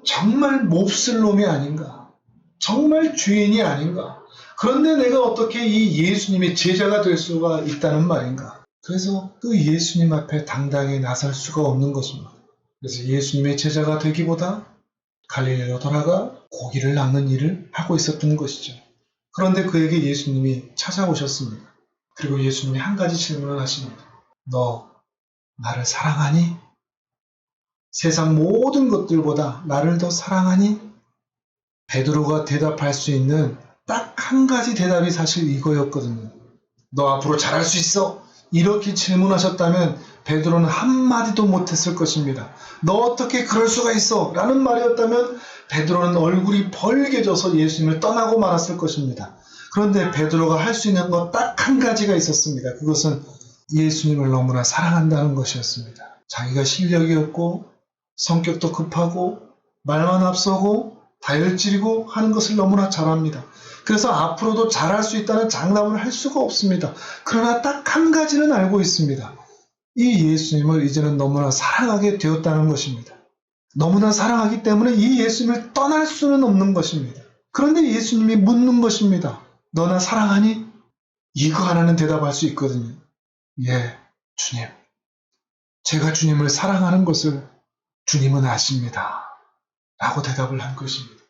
정말 몹쓸 놈이 아닌가? 정말 죄인이 아닌가? 그런데 내가 어떻게 이 예수님의 제자가 될 수가 있다는 말인가? 그래서 그 예수님 앞에 당당히 나설 수가 없는 것입니다. 그래서 예수님의 제자가 되기보다 갈릴리로 돌아가 고기를 낚는 일을 하고 있었던 것이죠. 그런데 그에게 예수님이 찾아오셨습니다. 그리고 예수님이 한 가지 질문을 하십니다. 너 나를 사랑하니? 세상 모든 것들보다 나를 더 사랑하니? 베드로가 대답할 수 있는 딱 한 가지 대답이 사실 이거였거든요. 너 앞으로 잘할 수 있어? 이렇게 질문하셨다면 베드로는 한마디도 못했을 것입니다. 너 어떻게 그럴 수가 있어? 라는 말이었다면 베드로는 얼굴이 벌개져서 예수님을 떠나고 말았을 것입니다. 그런데 베드로가 할 수 있는 것 딱 한 가지가 있었습니다. 그것은 예수님을 너무나 사랑한다는 것이었습니다. 자기가 실력이 없고 성격도 급하고 말만 앞서고 다혈질이고 하는 것을 너무나 잘 압니다. 그래서 앞으로도 잘할 수 있다는 장담을 할 수가 없습니다. 그러나 딱 한 가지는 알고 있습니다. 이 예수님을 이제는 너무나 사랑하게 되었다는 것입니다. 너무나 사랑하기 때문에 이 예수님을 떠날 수는 없는 것입니다. 그런데 예수님이 묻는 것입니다. 너나 사랑하니? 이거 하나는 대답할 수 있거든요. 예, 주님. 제가 주님을 사랑하는 것을 주님은 아십니다. 라고 대답을 한 것입니다.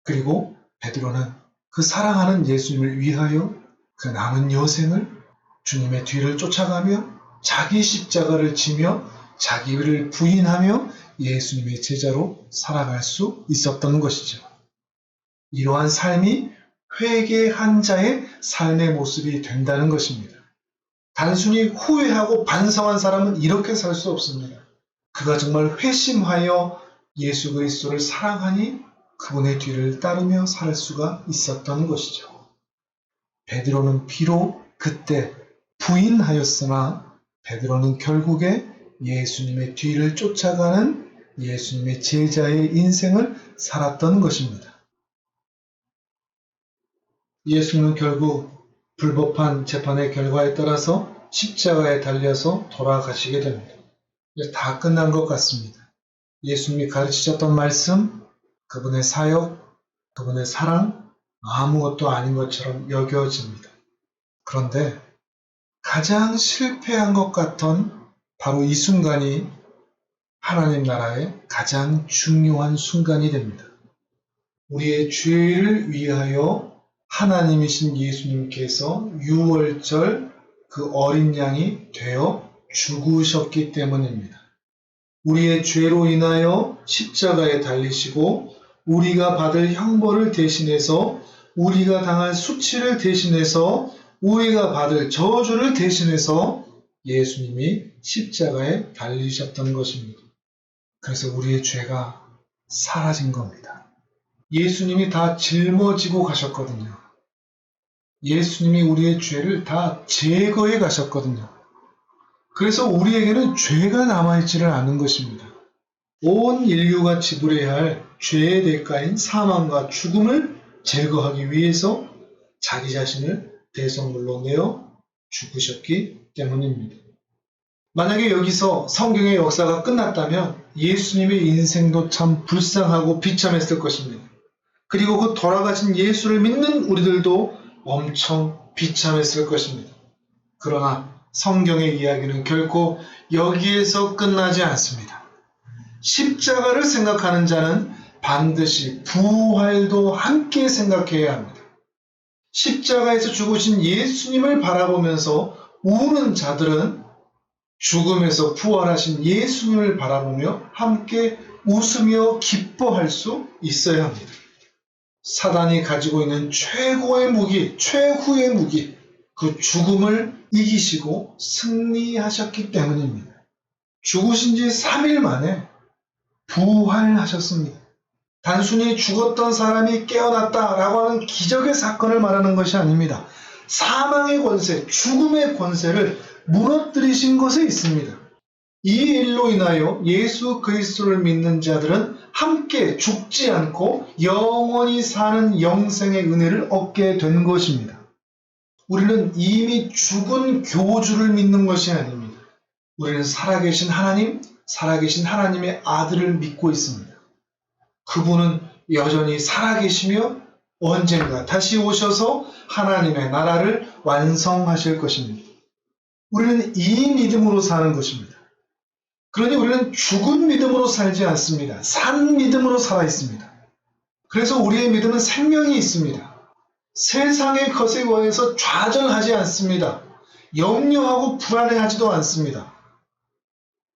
그리고 베드로는 그 사랑하는 예수님을 위하여 그 남은 여생을 주님의 뒤를 쫓아가며 자기 십자가를 지며 자기를 부인하며 예수님의 제자로 살아갈 수 있었던 것이죠. 이러한 삶이 회개한 자의 삶의 모습이 된다는 것입니다. 단순히 후회하고 반성한 사람은 이렇게 살 수 없습니다. 그가 정말 회심하여 예수 그리스도를 사랑하니 그분의 뒤를 따르며 살 수가 있었던 것이죠. 베드로는 비록 그때 부인하였으나 베드로는 결국에 예수님의 뒤를 쫓아가는 예수님의 제자의 인생을 살았던 것입니다. 예수님은 결국 불법한 재판의 결과에 따라서 십자가에 달려서 돌아가시게 됩니다. 이제 다 끝난 것 같습니다. 예수님이 가르치셨던 말씀, 그분의 사역, 그분의 사랑, 아무것도 아닌 것처럼 여겨집니다. 그런데 가장 실패한 것 같던 바로 이 순간이 하나님 나라의 가장 중요한 순간이 됩니다. 우리의 죄를 위하여 하나님이신 예수님께서 유월절 그 어린 양이 되어 죽으셨기 때문입니다. 우리의 죄로 인하여 십자가에 달리시고 우리가 받을 형벌을 대신해서 우리가 당할 수치를 대신해서 우리가 받을 저주를 대신해서 예수님이 십자가에 달리셨던 것입니다. 그래서 우리의 죄가 사라진 겁니다. 예수님이 다 짊어지고 가셨거든요. 예수님이 우리의 죄를 다 제거해 가셨거든요. 그래서 우리에게는 죄가 남아있지를 않은 것입니다. 온 인류가 지불해야 할 죄의 대가인 사망과 죽음을 제거하기 위해서 자기 자신을 대성물로 내어 죽으셨기 때문입니다. 만약에 여기서 성경의 역사가 끝났다면 예수님의 인생도 참 불쌍하고 비참했을 것입니다. 그리고 그 돌아가신 예수를 믿는 우리들도 엄청 비참했을 것입니다. 그러나 성경의 이야기는 결코 여기에서 끝나지 않습니다. 십자가를 생각하는 자는 반드시 부활도 함께 생각해야 합니다. 십자가에서 죽으신 예수님을 바라보면서 우는 자들은 죽음에서 부활하신 예수님을 바라보며 함께 웃으며 기뻐할 수 있어야 합니다. 사단이 가지고 있는 최고의 무기, 최후의 무기, 그 죽음을 이기시고 승리하셨기 때문입니다. 죽으신 지 3일 만에 부활하셨습니다. 단순히 죽었던 사람이 깨어났다라고 하는 기적의 사건을 말하는 것이 아닙니다. 사망의 권세, 죽음의 권세를 무너뜨리신 것에 있습니다. 이 일로 인하여 예수 그리스도를 믿는 자들은 함께 죽지 않고 영원히 사는 영생의 은혜를 얻게 된 것입니다. 우리는 이미 죽은 교주를 믿는 것이 아닙니다. 우리는 살아계신 하나님, 살아계신 하나님의 아들을 믿고 있습니다. 그분은 여전히 살아계시며 언젠가 다시 오셔서 하나님의 나라를 완성하실 것입니다. 우리는 이 믿음으로 사는 것입니다. 그러니 우리는 죽은 믿음으로 살지 않습니다. 산 믿음으로 살아 있습니다. 그래서 우리의 믿음은 생명이 있습니다. 세상의 것에 의해서 좌절하지 않습니다. 염려하고 불안해하지도 않습니다.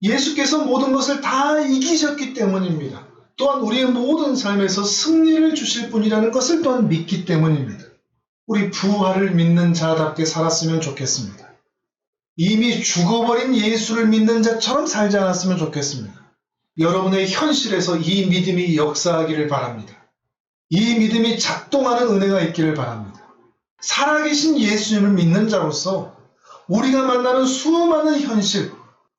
예수께서 모든 것을 다 이기셨기 때문입니다. 또한 우리의 모든 삶에서 승리를 주실 분이라는 것을 또한 믿기 때문입니다. 우리 부활을 믿는 자답게 살았으면 좋겠습니다. 이미 죽어버린 예수를 믿는 자처럼 살지 않았으면 좋겠습니다. 여러분의 현실에서 이 믿음이 역사하기를 바랍니다. 이 믿음이 작동하는 은혜가 있기를 바랍니다. 살아계신 예수님을 믿는 자로서 우리가 만나는 수많은 현실,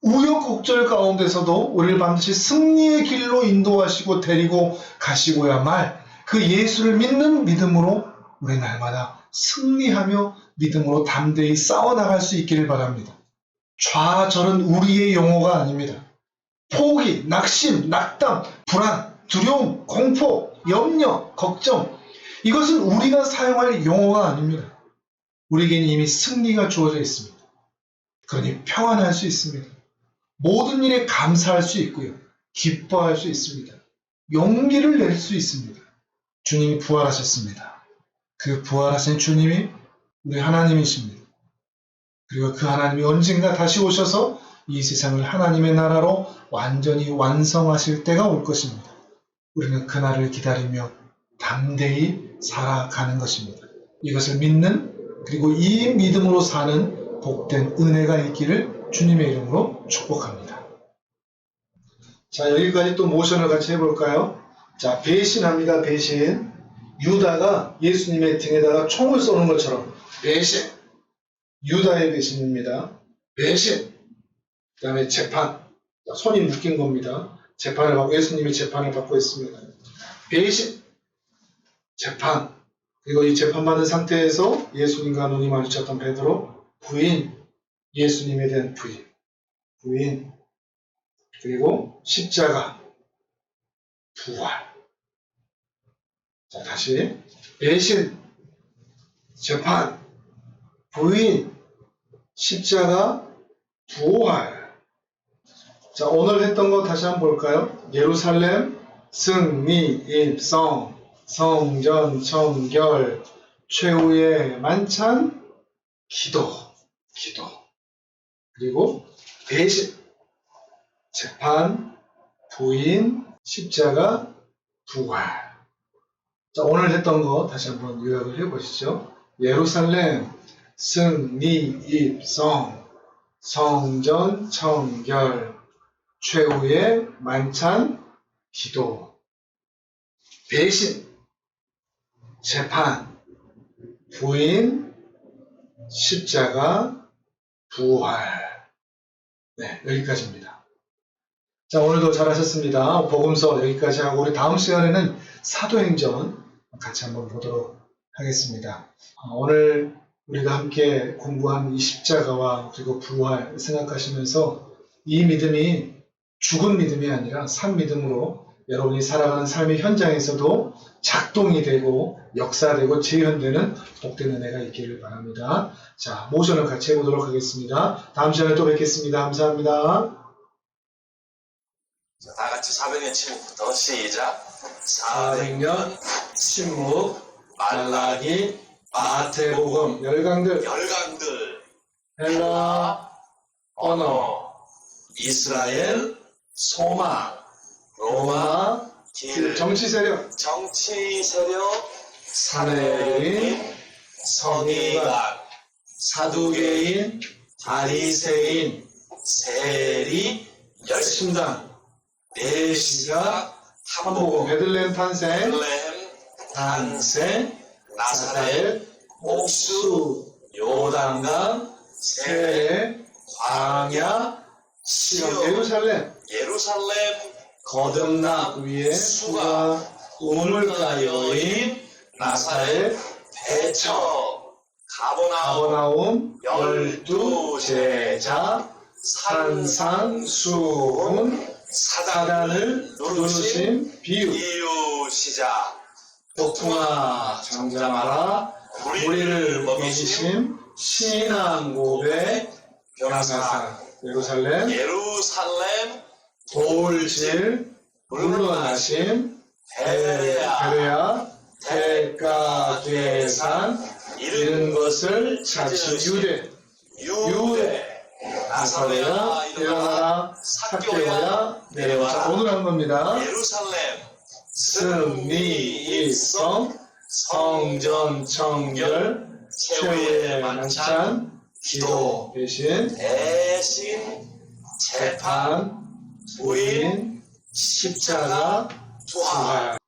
우여곡절 가운데서도 우리를 반드시 승리의 길로 인도하시고 데리고 가시고야말 그 예수를 믿는 믿음으로 우리 날마다 승리하며 믿음으로 담대히 싸워나갈 수 있기를 바랍니다. 좌절은 우리의 용어가 아닙니다. 포기, 낙심, 낙담, 불안, 두려움, 공포, 염려, 걱정, 이것은 우리가 사용할 용어가 아닙니다. 우리에게는 이미 승리가 주어져 있습니다. 그러니 평안할 수 있습니다. 모든 일에 감사할 수 있고요. 기뻐할 수 있습니다. 용기를 낼 수 있습니다. 주님이 부활하셨습니다. 그 부활하신 주님이 우리 하나님이십니다. 그리고 그 하나님이 언젠가 다시 오셔서 이 세상을 하나님의 나라로 완전히 완성하실 때가 올 것입니다. 우리는 그날을 기다리며 담대히 살아가는 것입니다. 이것을 믿는, 그리고 이 믿음으로 사는 복된 은혜가 있기를 주님의 이름으로 축복합니다. 자, 여기까지 또 모션을 같이 해볼까요? 자, 배신합니다. 배신. 유다가 예수님의 등에다가 총을 쏘는 것처럼 배신. 유다의 배신입니다. 배신. 그 다음에 재판. 손이 묶인 겁니다. 재판을 받고, 예수님이 재판을 받고 있습니다. 배신. 재판. 그리고 이 재판받은 상태에서 예수님과 눈이 마주쳤던 베드로, 부인. 예수님에 대한 부인. 부인. 그리고 십자가. 부활. 자, 다시. 배신. 재판. 부인. 십자가. 부활. 자, 오늘 했던 거 다시 한번 볼까요? 예루살렘, 승리, 입성, 성전, 청결, 최후의 만찬, 기도. 그리고 배신, 재판, 부인, 십자가, 부활. 자, 오늘 했던 거 다시 한번 요약을 해보시죠. 예루살렘, 승리, 입성, 성전, 청결, 최후의 만찬, 기도. 배신, 재판, 부인, 십자가, 부활. 네, 여기까지입니다. 자, 오늘도 잘하셨습니다. 복음서 여기까지 하고 우리 다음 시간에는 사도행전 같이 한번 보도록 하겠습니다. 오늘 우리가 함께 공부한 이 십자가와 그리고 부활 생각하시면서 이 믿음이 죽은 믿음이 아니라 산 믿음으로 여러분이 살아가는 삶의 현장에서도 작동이 되고 역사되고 재현되는 복된 은혜가 있기를 바랍니다. 자, 모션을 같이 해보도록 하겠습니다. 다음 시간에 또 뵙겠습니다. 감사합니다. 자, 다 같이 400년 침묵부터 시작. 400년 침묵, 말라기, 마태복음, 열강들, 열강들, 헬라, 언어, 이스라엘, 소망, 로마, 길, 정치 세력, 정치 세력, 사내인, 서기관, 사두개인, 바리새인, 세리, 열심당, 내시가, 한복음, 베들레헴 탄생, 베들레헴, 탄생, 나사렛, 옥수, 요단강, 세례, 광야, 시험, 예루살렘, 예루살렘, 거듭남 위에 수가, 우물가 여인, 나사렛, 배처, 가버나움, 가버나움, 열두 제자, 산상수훈, 사단을 누르심, 비유, 이유시자, 독풍아 잠잠하라, 우리를 먹이심, 신앙 고백, 병사상, 예루살렘, 예루살렘, 돌질, 물러나심, 베레아, 대가괴산, 이런 것을 찾으 유대, 나사로야 일어나라, 삭개오야 내려와라. 오늘 한 겁니다. 예루살렘, 승리, 입성, 성전, 청결, 최후의 만찬, 기도, 배신, 대신, 재판, 재판, 부인, 십자가, 부활.